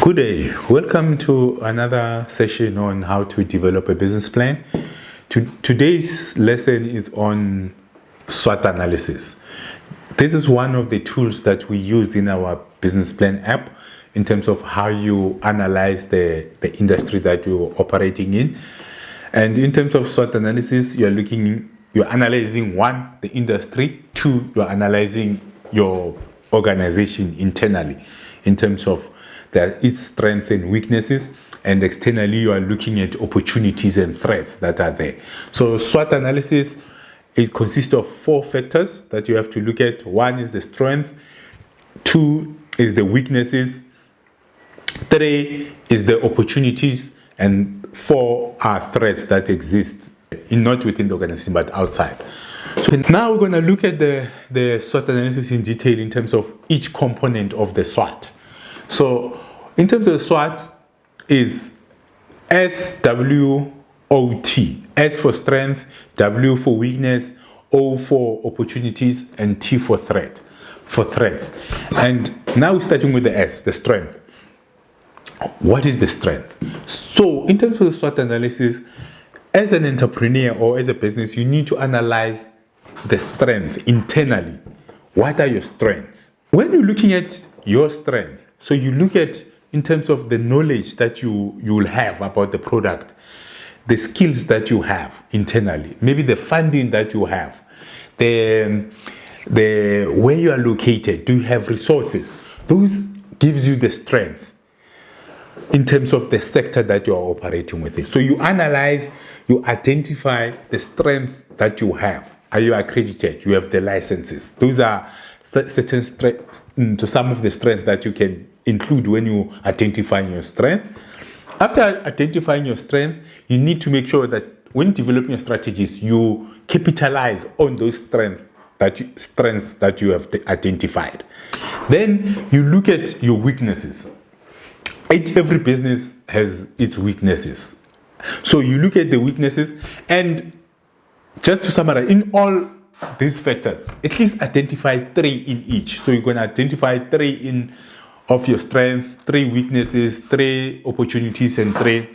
Good day. Welcome to another session on how to develop a business plan. Today's lesson is on SWOT analysis. This is one of the tools that we use in our business plan app in terms of how you analyze the industry that you're operating in. And in terms of SWOT analysis, you're analyzing one, the industry, two, you're analyzing your organization internally in terms of its strengths and weaknesses, and externally you are looking at opportunities and threats that are there. So SWOT analysis, it consists of 4 factors that you have to look at. 1 is the strength, 2 is the weaknesses, 3 is the opportunities, and 4 are threats that exist not within the organization but outside. So now we're going to look at the SWOT analysis in detail in terms of each component of the SWOT. So in terms of SWOT is SWOT, S for strength, W for weakness, O for opportunities, and T for threats. And now we're starting with the S, the strength. What is the strength? So in terms of the SWOT analysis, as an entrepreneur or as a business, you need to analyze the strength internally. What are your strengths? When you're looking at your strength, so you look at in terms of the knowledge that you'll have about the product, the skills that you have internally, maybe the funding that you have, the where you are located, do you have resources? Those gives you the strength in terms of the sector that you are operating within. So you analyze, you identify the strength that you have. Are you accredited? You have the licenses. Those are certain strengths, to some of the strengths that you can include when you identifying your strength. After identifying your strength, you need to make sure that when developing your strategies, you capitalize on those strengths that you have identified. Then you look at your weaknesses. Every business has its weaknesses. So you look at the weaknesses, and just to summarize, in all these factors, at least identify 3 in each. So you're going to identify 3 of your strength, 3 weaknesses, 3 opportunities, and 3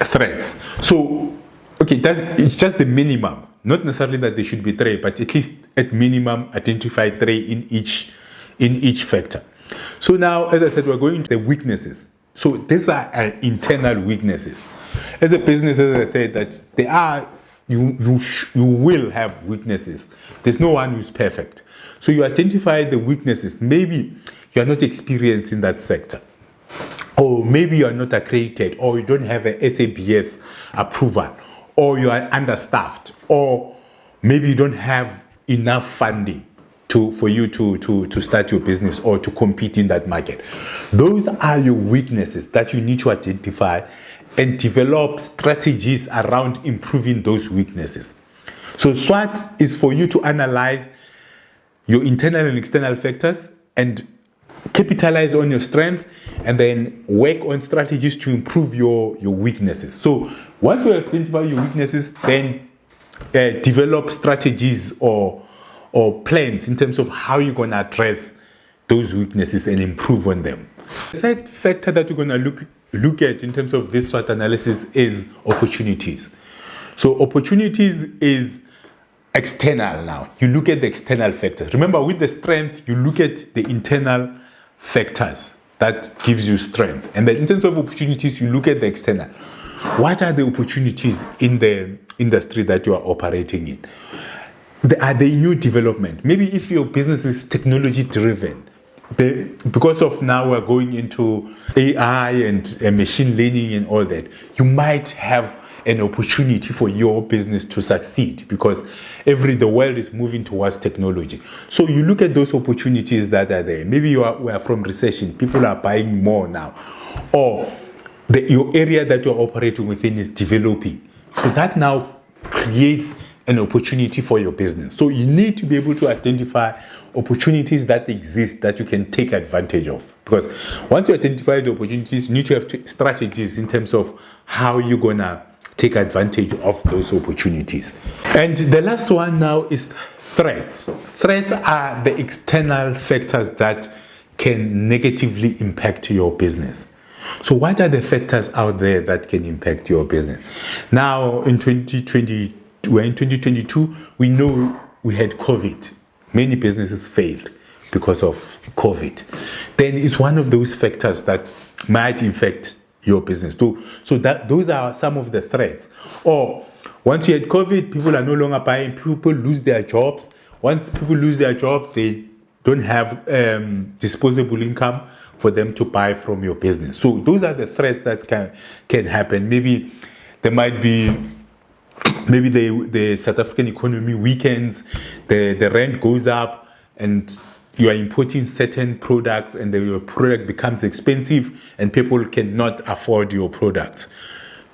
threats. So, okay, it's just the minimum. Not necessarily that there should be 3, but at least at minimum, identify 3 in each factor. So now, as I said, we're going to the weaknesses. So these are internal weaknesses. As a business, as I said, that there are you will have weaknesses. There's no one who's perfect. So you identify the weaknesses. Maybe you are not experienced in that sector, or maybe you are not accredited, or you don't have an SABS approval, or you are understaffed, or maybe you don't have enough funding for you to start your business or to compete in that market. Those are your weaknesses that you need to identify and develop strategies around improving those weaknesses. So SWOT is for you to analyze your internal and external factors and capitalize on your strength, and then work on strategies to improve your weaknesses. So once you identify your weaknesses, then develop strategies or plans in terms of how you're going to address those weaknesses and improve on them. The third factor that you're going to look at in terms of this SWOT analysis is opportunities. So opportunities is external now. You look at the external factors. Remember, with the strength, you look at the internal factors that gives you strength. And then in terms of opportunities, you look at the external. What are the opportunities in the industry that you are operating in? Are they new development? Maybe if your business is technology driven, because of now we're going into AI and machine learning and all that, you might have an opportunity for your business to succeed, because the world is moving towards technology. So you look at those opportunities that are there. Maybe we are from recession, people are buying more now, or your area that you're operating within is developing. So that now creates an opportunity for your business. So you need to be able to identify opportunities that exist that you can take advantage of. Because once you identify the opportunities, you need to have strategies in terms of how you're going to take advantage of those opportunities. And the last one now is threats. Threats are the external factors that can negatively impact your business. So what are the factors out there that can impact your business? Now in 2020, we're in 2022, we know we had COVID. Many businesses failed because of COVID. Then it's one of those factors that might affect your business too. So that those are some of the threats. Or once you had COVID, people are no longer buying, people lose their jobs. Once people lose their jobs, they don't have disposable income for them to buy from your business. So those are the threats that can happen. Maybe there might be, maybe the South African economy weakens, the rent goes up, and you are importing certain products, and your product becomes expensive, and people cannot afford your products.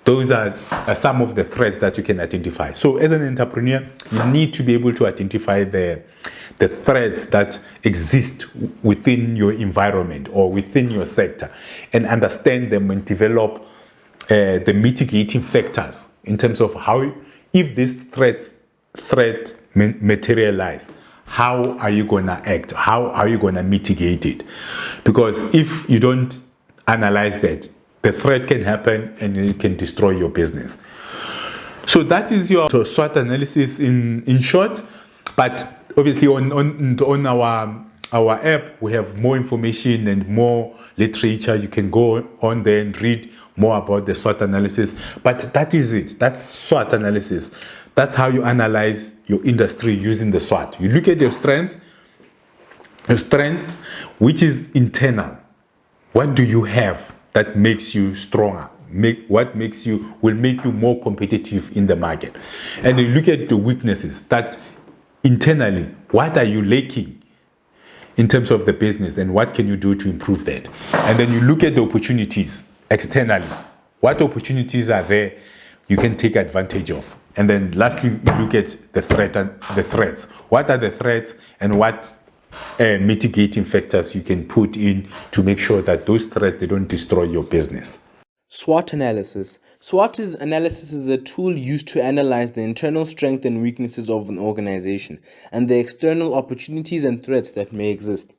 Those are some of the threats that you can identify. So as an entrepreneur, you need to be able to identify the threats that exist within your environment or within your sector, and understand them and develop the mitigating factors in terms of how, if these threats materialize, how are you going to act? How are you going to mitigate it? Because if you don't analyze that, the threat can happen and it can destroy your business. So that is your SWOT analysis in short. But obviously on our app, we have more information and more literature. You can go on there and read more about the SWOT analysis. But that is it. That's SWOT analysis. That's how you analyze your industry using the SWOT. You look at your strengths, which is internal. What do you have that makes you stronger? What will make you more competitive in the market? And you look at the weaknesses, that internally, what are you lacking in terms of the business, and what can you do to improve that? And then you look at the opportunities externally. What opportunities are there you can take advantage of? And then lastly, you look at the threats. What are the threats, and what mitigating factors you can put in to make sure that those threats, they don't destroy your business? SWOT analysis. SWOT analysis is a tool used to analyze the internal strengths and weaknesses of an organization and the external opportunities and threats that may exist.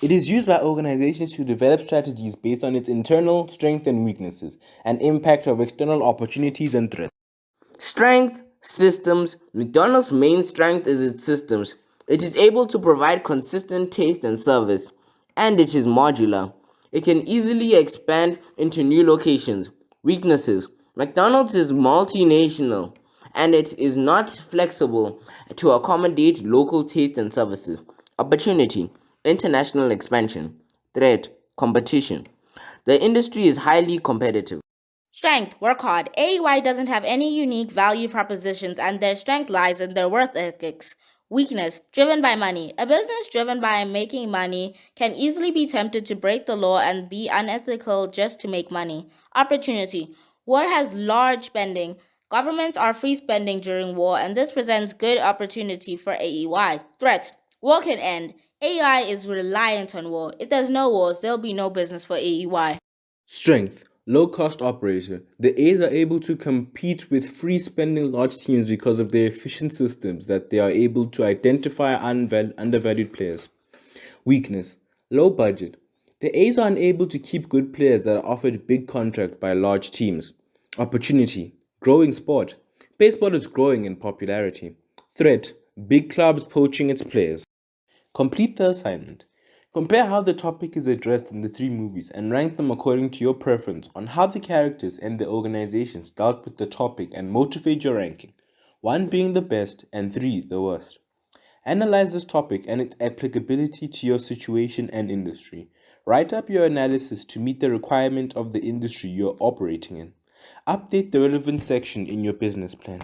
It is used by organizations to develop strategies based on its internal strengths and weaknesses and impact of external opportunities and threats. Strength, systems. McDonald's main strength is its systems. It is able to provide consistent taste and service, and it is modular. It can easily expand into new locations. Weaknesses. McDonald's is multinational, and it is not flexible to accommodate local taste and services. Opportunity. International expansion. Threat. Competition. The industry is highly competitive. Strength, work hard. AEY doesn't have any unique value propositions, and their strength lies in their work ethics. Weakness, driven by money. A business driven by making money can easily be tempted to break the law and be unethical just to make money. Opportunity, war has large spending. Governments are free spending during war, and this presents good opportunity for AEY. Threat, war can end. AEY is reliant on war. If there's no wars, there'll be no business for AEY. Strength. Low cost operator. The A's are able to compete with free spending large teams because of their efficient systems that they are able to identify undervalued players. Weakness. Low budget. The A's are unable to keep good players that are offered big contract by large teams. Opportunity. Growing sport. Baseball is growing in popularity. Threat. Big clubs poaching its players. Complete the assignment. Compare how the topic is addressed in the three movies and rank them according to your preference on how the characters and the organizations dealt with the topic and motivate your ranking, 1 being the best and 3 the worst. Analyze this topic and its applicability to your situation and industry. Write up your analysis to meet the requirement of the industry you're operating in. Update the relevant section in your business plan.